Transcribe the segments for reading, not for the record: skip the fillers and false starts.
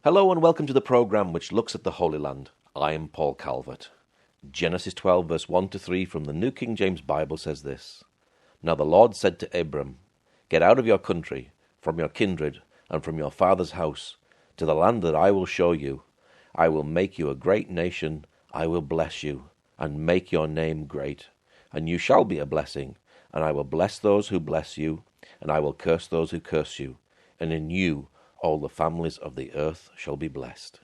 Hello and welcome to the program which looks at the Holy Land. I am Paul Calvert. Genesis 12 verse 1 to 3 from the New King James Bible says this. Now the Lord said to Abram, Get out of your country, from your kindred, and from your father's house, to the land that I will show you. I will make you a great nation, I will bless you, and make your name great. And you shall be a blessing, and I will bless those who bless you, and I will curse those who curse you, and in you all the families of the earth shall be blessed.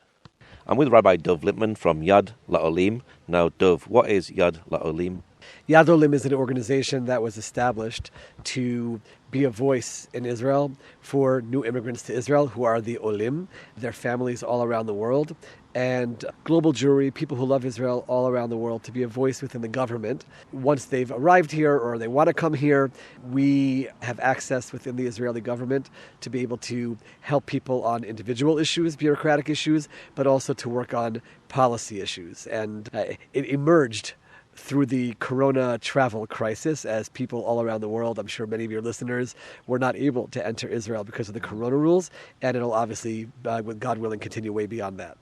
I'm with Rabbi Dov Lipman from Yad L'Olim. Now, Dov, what is Yad L'Olim? Yad L'Olim is an organization that was established to be a voice in Israel for new immigrants to Israel who are the Olim, their families all around the world, and global Jewry, people who love Israel all around the world, to be a voice within the government. Once they've arrived here or they want to come here, we have access within the Israeli government to be able to help people on individual issues, bureaucratic issues, but also to work on policy issues. And it emerged through the corona travel crisis as people all around the world, I'm sure many of your listeners, were not able to enter Israel because of the corona rules, and it'll obviously, with God willing, continue way beyond that.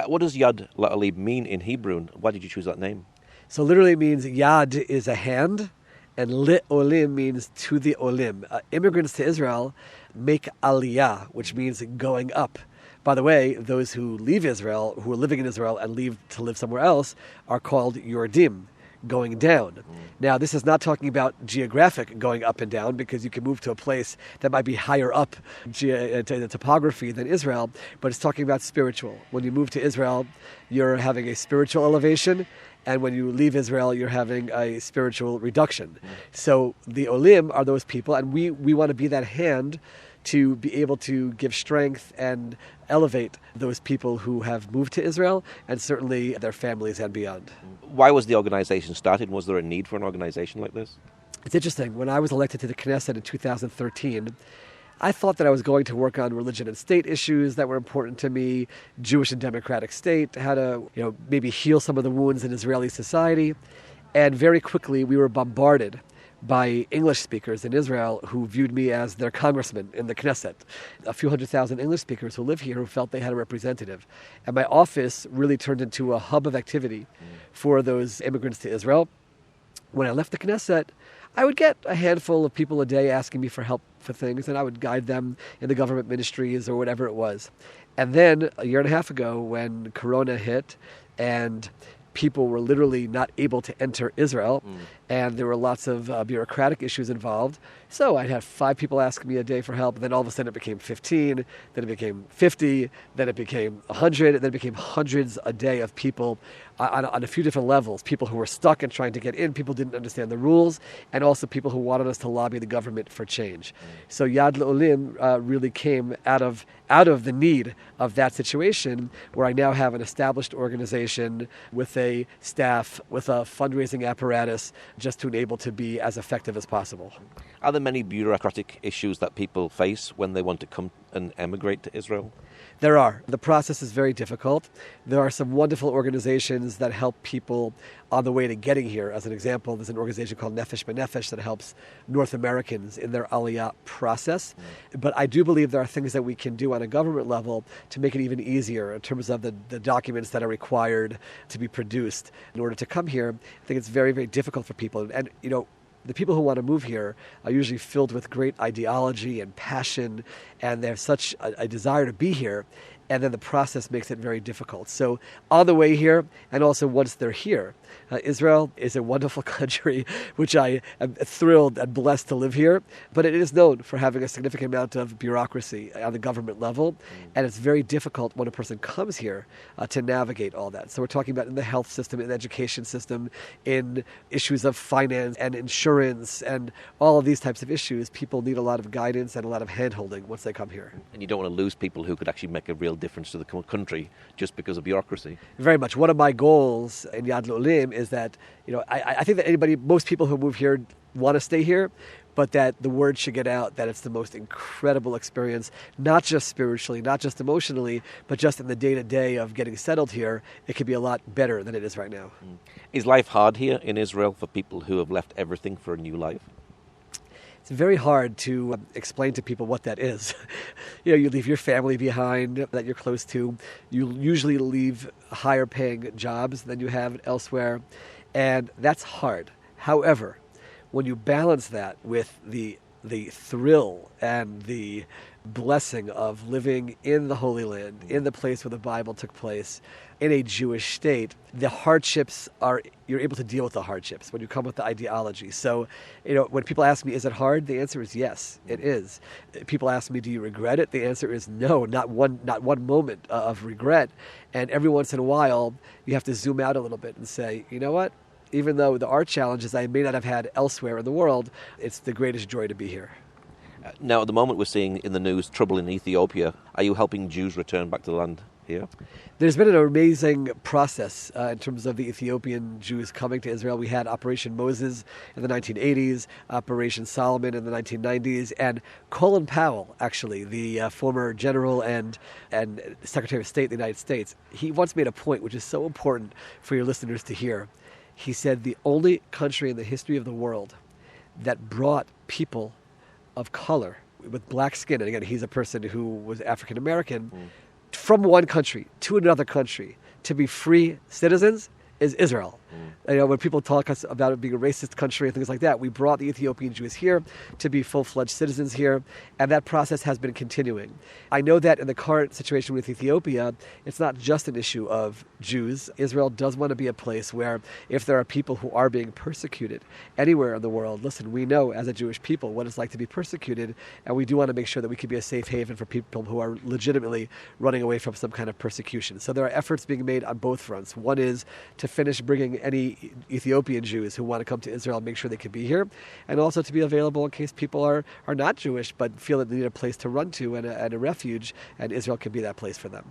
What does Yad L'Olim mean in Hebrew? Why did you choose that name? So literally it means Yad is a hand, and L'Olim means to the Olim. Immigrants to Israel make Aliyah, which means going up. By the way, those who leave Israel, who are living in Israel and leave to live somewhere else, are called Yordim, going down. Now, this is not talking about geographic going up and down, because you can move to a place that might be higher up the topography than Israel, but it's talking about spiritual. When you move to Israel, you're having a spiritual elevation, and when you leave Israel, you're having a spiritual reduction. So the Olim are those people, and we want to be that hand to be able to give strength and elevate those people who have moved to Israel, and certainly their families and beyond. Why was the organization started? Was there a need for an organization like this? It's interesting. When I was elected to the Knesset in 2013, I thought that I was going to work on religion and state issues that were important to me, Jewish and democratic state, how to maybe heal some of the wounds in Israeli society. And very quickly we were bombarded by English speakers in Israel who viewed me as their congressman in the Knesset. A few 100,000 English speakers who live here who felt they had a representative. And my office really turned into a hub of activity for those immigrants to Israel. When I left the Knesset, I would get a handful of people a day asking me for help for things, and I would guide them in the government ministries or whatever it was. And then a year and a half ago, when Corona hit and people were literally not able to enter Israel, and there were lots of bureaucratic issues involved. So I'd have 5 people asking me a day for help, and then all of a sudden it became 15, then it became 50, then it became 100, and then it became hundreds a day of people on a few different levels. People who were stuck and trying to get in, people didn't understand the rules, and also people who wanted us to lobby the government for change. So Yad L'Olim really came out of the need of that situation, where I now have an established organization with a staff, with a fundraising apparatus, just to enable to be as effective as possible. Are there many bureaucratic issues that people face when they want to come and emigrate to Israel? There are. The process is very difficult. There are some wonderful organizations that help people on the way to getting here. As an example, there's an organization called Nefesh B'Nefesh that helps North Americans in their Aliyah process. But I do believe there are things that we can do on a government level to make it even easier in terms of the documents that are required to be produced in order to come here. I think it's very, very difficult for people. And, the people who want to move here are usually filled with great ideology and passion, and they have such a desire to be here, and then the process makes it very difficult. So on the way here, and also once they're here, Israel is a wonderful country, which I am thrilled and blessed to live here, but it is known for having a significant amount of bureaucracy on the government level, and it's very difficult when a person comes here to navigate all that. So we're talking about in the health system, in the education system, in issues of finance and insurance, and all of these types of issues. People need a lot of guidance and a lot of hand-holding once they come here. And you don't want to lose people who could actually make a real difference to the country just because of bureaucracy. Very much. One of my goals in Yad L'Olim is that, I think that most people who move here want to stay here, but that the word should get out that it's the most incredible experience, not just spiritually, not just emotionally, but just in the day-to-day of getting settled here. It could be a lot better than it is right now. Is life hard here in Israel for people who have left everything for a new life? It's it's very hard to explain to people what that is. You leave your family behind that you're close to. You usually leave higher paying jobs than you have elsewhere, and that's hard. However, when you balance that with the thrill and the blessing of living in the Holy Land, in the place where the Bible took place, in a Jewish state, the hardships you're able to deal with the hardships when you come with the ideology. So, when people ask me, is it hard? The answer is yes, it is. People ask me, do you regret it? The answer is no, not one moment of regret. And every once in a while, you have to zoom out a little bit and say, you know what? Even though there are challenges I may not have had elsewhere in the world, it's the greatest joy to be here. Now, at the moment, we're seeing in the news trouble in Ethiopia. Are you helping Jews return back to the land here? There's been an amazing process in terms of the Ethiopian Jews coming to Israel. We had Operation Moses in the 1980s, Operation Solomon in the 1990s, and Colin Powell, actually, the former general and Secretary of State of the United States, he once made a point which is so important for your listeners to hear. He said the only country in the history of the world that brought people of color with black skin, and again, he's a person who was African American, from one country to another country to be free citizens is Israel. When people talk us about it being a racist country and things like that, we brought the Ethiopian Jews here to be full-fledged citizens here, and that process has been continuing. I know that in the current situation with Ethiopia, it's not just an issue of Jews. Israel does want to be a place where if there are people who are being persecuted anywhere in the world, listen, we know as a Jewish people what it's like to be persecuted, and we do want to make sure that we can be a safe haven for people who are legitimately running away from some kind of persecution. So there are efforts being made on both fronts. One is to finish bringing any Ethiopian Jews who want to come to Israel and make sure they can be here, and also to be available in case people are not Jewish but feel that they need a place to run to and a refuge, and Israel can be that place for them.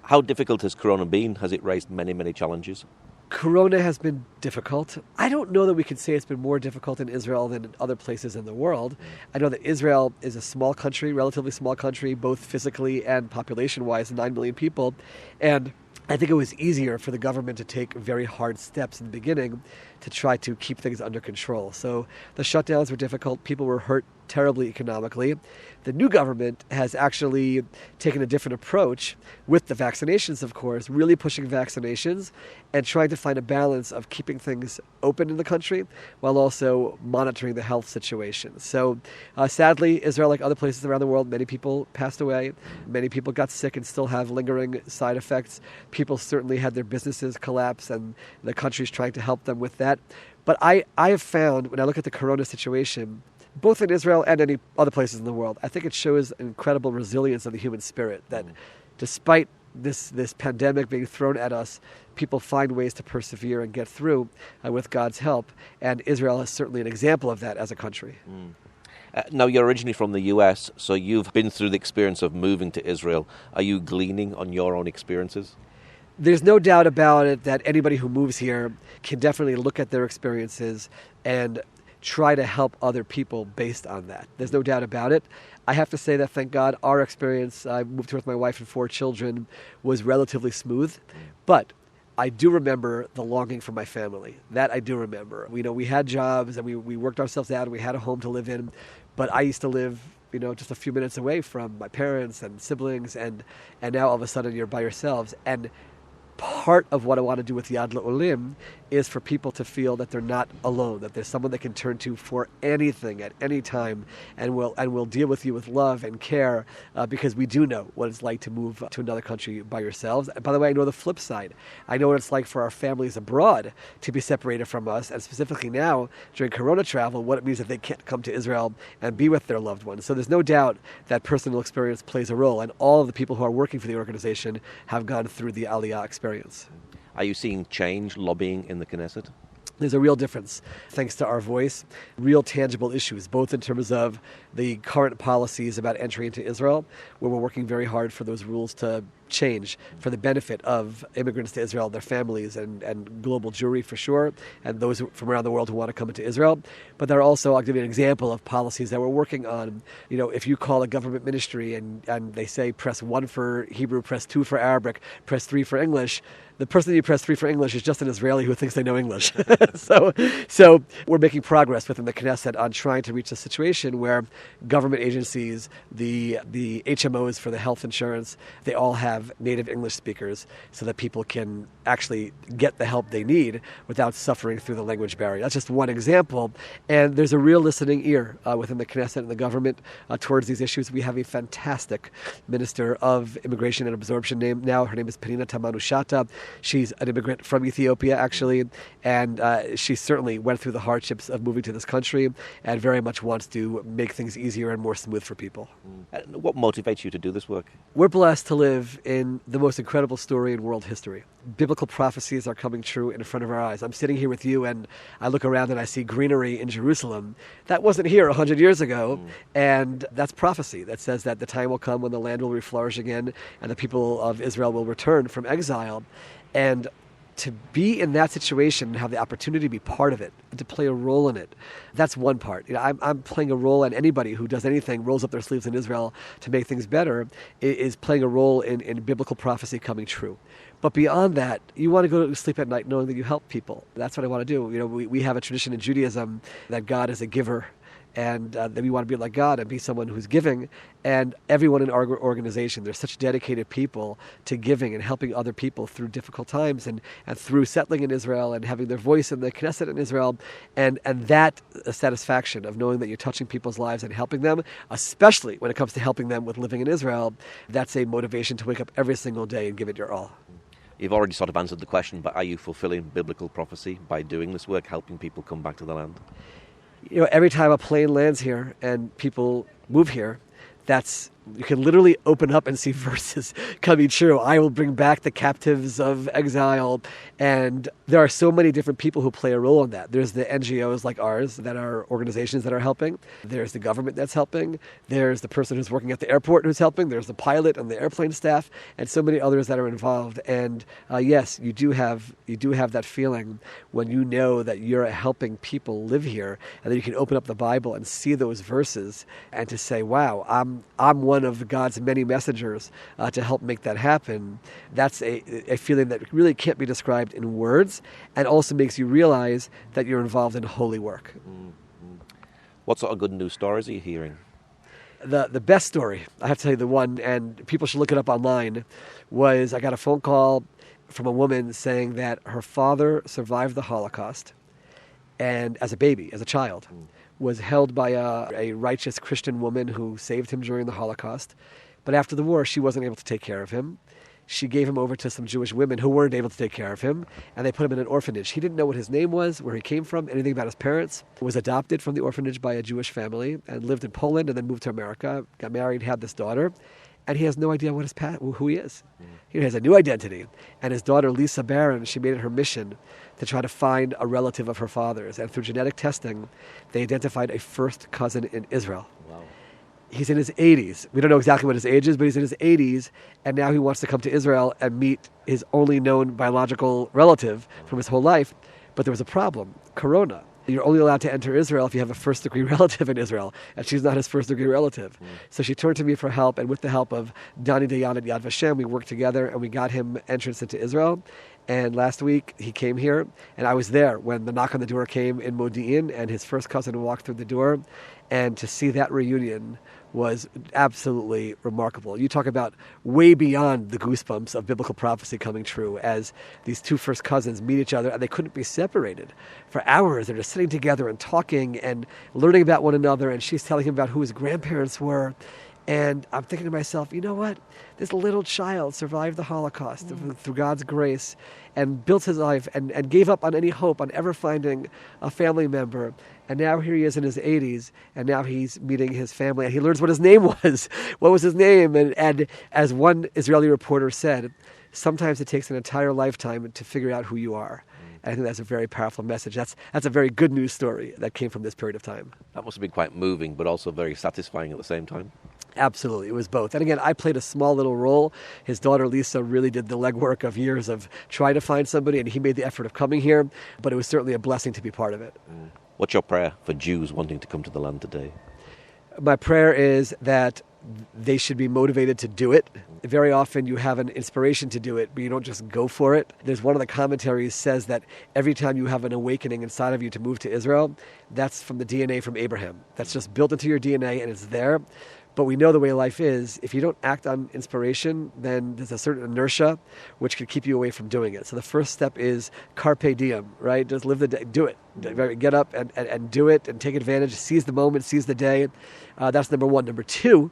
How difficult has Corona been? Has it raised many, many challenges? Corona has been difficult. I don't know that we could say it's been more difficult in Israel than in other places in the world. I know that Israel is a small country, relatively small country, both physically and population-wise, 9 million people, and I think it was easier for the government to take very hard steps in the beginning to try to keep things under control. So the shutdowns were difficult. People were hurt terribly economically. The new government has actually taken a different approach with the vaccinations, of course, really pushing vaccinations and trying to find a balance of keeping things open in the country while also monitoring the health situation. So sadly, Israel, like other places around the world, many people passed away. Many people got sick and still have lingering side effects. People certainly had their businesses collapse, and the country's trying to help them with that. But I have found, when I look at the Corona situation, both in Israel and any other places in the world, I think it shows an incredible resilience of the human spirit, that despite this pandemic being thrown at us, people find ways to persevere and get through with God's help. And Israel is certainly an example of that as a country. Now, you're originally from the US, so you've been through the experience of moving to Israel. Are you gleaning on your own experiences? There's no doubt about it that anybody who moves here can definitely look at their experiences and try to help other people based on that. There's no doubt about it. I have to say that, thank God, our experience, I moved here with my wife and 4 children, was relatively smooth. But I do remember the longing for my family. That I do remember. We had jobs and we worked ourselves out and we had a home to live in. But I used to live, just a few minutes away from my parents and siblings, and now all of a sudden you're by yourselves. And part of what I want to do with Yad L'Olim is for people to feel that they're not alone, that there's someone they can turn to for anything at any time, and will deal with you with love and care, because we do know what it's like to move to another country by yourselves. And by the way, I know the flip side. I know what it's like for our families abroad to be separated from us, and specifically now during Corona travel, what it means if they can't come to Israel and be with their loved ones. So there's no doubt that personal experience plays a role, and all of the people who are working for the organization have gone through the Aliyah experience. Are you seeing change lobbying in the Knesset? There's a real difference, thanks to our voice, real tangible issues, both in terms of the current policies about entry into Israel, where we're working very hard for those rules to change for the benefit of immigrants to Israel, their families, and global Jewry for sure, and those from around the world who want to come into Israel. But there are also, I'll give you an example of policies that we're working on. If you call a government ministry and they say press 1 for Hebrew, press 2 for Arabic, press 3 for English, The person that you press 3 for English is just an Israeli who thinks they know English. So we're making progress within the Knesset on trying to reach a situation where government agencies, the HMOs for the health insurance, they all have native English speakers so that people can actually get the help they need without suffering through the language barrier. That's just one example. And there's a real listening ear within the Knesset and the government towards these issues. We have a fantastic Minister of Immigration and Absorption now. Her name is Penina Tamanu-Shata. She's an immigrant from Ethiopia, actually, and she certainly went through the hardships of moving to this country and very much wants to make things easier and more smooth for people. What motivates you to do this work? We're blessed to live in the most incredible story in world history. Biblical prophecies are coming true in front of our eyes. I'm sitting here with you and I look around and I see greenery in Jerusalem. That wasn't here 100 years ago, and that's prophecy that says that the time will come when the land will reflourish again and the people of Israel will return from exile. And to be in that situation and have the opportunity to be part of it and to play a role in it, that's one part. I'm playing a role, and anybody who does anything, rolls up their sleeves in Israel to make things better, is playing a role in biblical prophecy coming true. But beyond that, you want to go to sleep at night knowing that you help people. That's what I want to do. We have a tradition in Judaism that God is a giver, and that we want to be like God and be someone who's giving. And everyone in our organization, there's such dedicated people to giving and helping other people through difficult times and through settling in Israel and having their voice in the Knesset in Israel. And that satisfaction of knowing that you're touching people's lives and helping them, especially when it comes to helping them with living in Israel, that's a motivation to wake up every single day and give it your all. You've already sort of answered the question, but are you fulfilling biblical prophecy by doing this work, helping people come back to the land? Every time a plane lands here and people move here, you can literally open up and see verses coming true. I will bring back the captives of exile. And there are so many different people who play a role in that. There's the NGOs like ours that are organizations that are helping. There's the government that's helping. There's the person who's working at the airport who's helping. There's the pilot and the airplane staff and so many others that are involved. And yes, you do have that feeling when you know that you're helping people live here and then you can open up the Bible and see those verses and to say, wow, I'm one of God's many messengers to help make that happen. That's a feeling that really can't be described in words, and also makes you realize that you're involved in holy work. Mm-hmm. What sort of good news stories are you hearing? The best story, I have to tell you the one, and people should look it up online, was I got a phone call from a woman saying that her father survived the Holocaust, and as a baby, as a child, was held by a righteous Christian woman who saved him during the Holocaust. But after the war, she wasn't able to take care of him. She gave him over to some Jewish women who weren't able to take care of him, and they put him in an orphanage. He didn't know what his name was, where he came from, anything about his parents. Was adopted from the orphanage by a Jewish family and lived in Poland and then moved to America, got married, had this daughter, and he has no idea what who he is. He has a new identity. And his daughter, Lisa Barron, she made it her mission to try to find a relative of her father's. And through genetic testing, they identified a first cousin in Israel. Wow. He's in his 80s. We don't know exactly what his age is, but he's in his 80s, and now he wants to come to Israel and meet his only known biological relative from his whole life. But there was a problem, Corona. You're only allowed to enter Israel if you have a first-degree relative in Israel, and she's not his first-degree relative. So she turned to me for help, and with the help of Dani Dayan at Yad Vashem, we worked together, and we got him entrance into Israel. And last week, he came here, and I was there when the knock on the door came in Modi'in, and his first cousin walked through the door. And to see that reunion was absolutely remarkable. You talk about way beyond the goosebumps of biblical prophecy coming true as these two first cousins meet each other and they couldn't be separated for hours. They're just sitting together and talking and learning about one another, and she's telling him about who his grandparents were. And I'm thinking to myself, you know what? This little child survived the Holocaust through God's grace and built his life and gave up on any hope on ever finding a family member. And now here he is in his 80s, and now he's meeting his family, and he learns what his name was. What was his name? And as one Israeli reporter said, sometimes it takes an entire lifetime to figure out who you are. And I think that's a very powerful message. That's a very good news story that came from this period of time. That must have been quite moving, but also very satisfying at the same time. Absolutely. It was both. And again, I played a small little role. His daughter, Lisa, really did the legwork of years of trying to find somebody, and he made the effort of coming here. But it was certainly a blessing to be part of it. What's your prayer for Jews wanting to come to the land today? My prayer is that they should be motivated to do it. Very often you have an inspiration to do it, but you don't just go for it. There's one of the commentaries says that every time you have an awakening inside of you to move to Israel, that's from the DNA from Abraham. That's just built into your DNA and it's there. But we know the way life is, if you don't act on inspiration, then there's a certain inertia which could keep you away from doing it. So the first step is carpe diem, right? Just live the day, do it. Get up and do it and take advantage, seize the moment, seize the day. That's number one. Number two,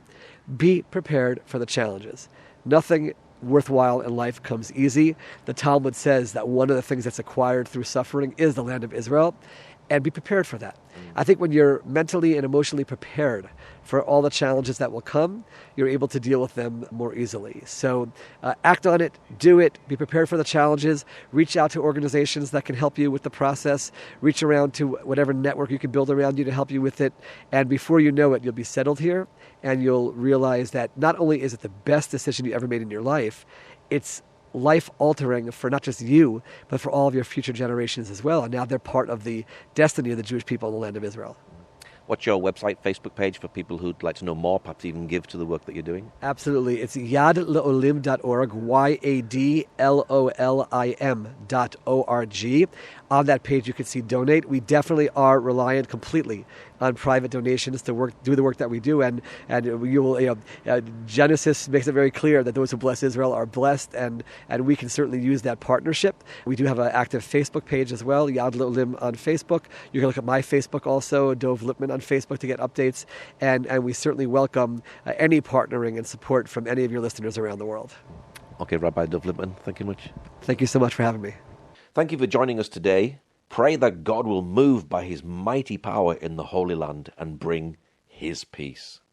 be prepared for the challenges. Nothing worthwhile in life comes easy. The Talmud says that one of the things that's acquired through suffering is the land of Israel, and be prepared for that. I think when you're mentally and emotionally prepared for all the challenges that will come, you're able to deal with them more easily. So act on it, do it, be prepared for the challenges, reach out to organizations that can help you with the process, reach around to whatever network you can build around you to help you with it, and before you know it, you'll be settled here, and you'll realize that not only is it the best decision you ever made in your life, it's life-altering for not just you, but for all of your future generations as well. And now they're part of the destiny of the Jewish people in the land of Israel. What's your website, Facebook page for people who'd like to know more, perhaps even give to the work that you're doing? Absolutely. It's yadlolim.org, YADLOLIM.org. On that page, you can see donate. We definitely are reliant completely on private donations to do the work that we do, and you will. Genesis makes it very clear that those who bless Israel are blessed, and we can certainly use that partnership. We do have an active Facebook page as well, Yad L'Olim on Facebook. You can look at my Facebook also, Dov Lipman on Facebook to get updates, and we certainly welcome any partnering and support from any of your listeners around the world. Okay, Rabbi Dov Lipman, thank you much. Thank you so much for having me. Thank you for joining us today. Pray that God will move by his mighty power in the Holy Land and bring his peace.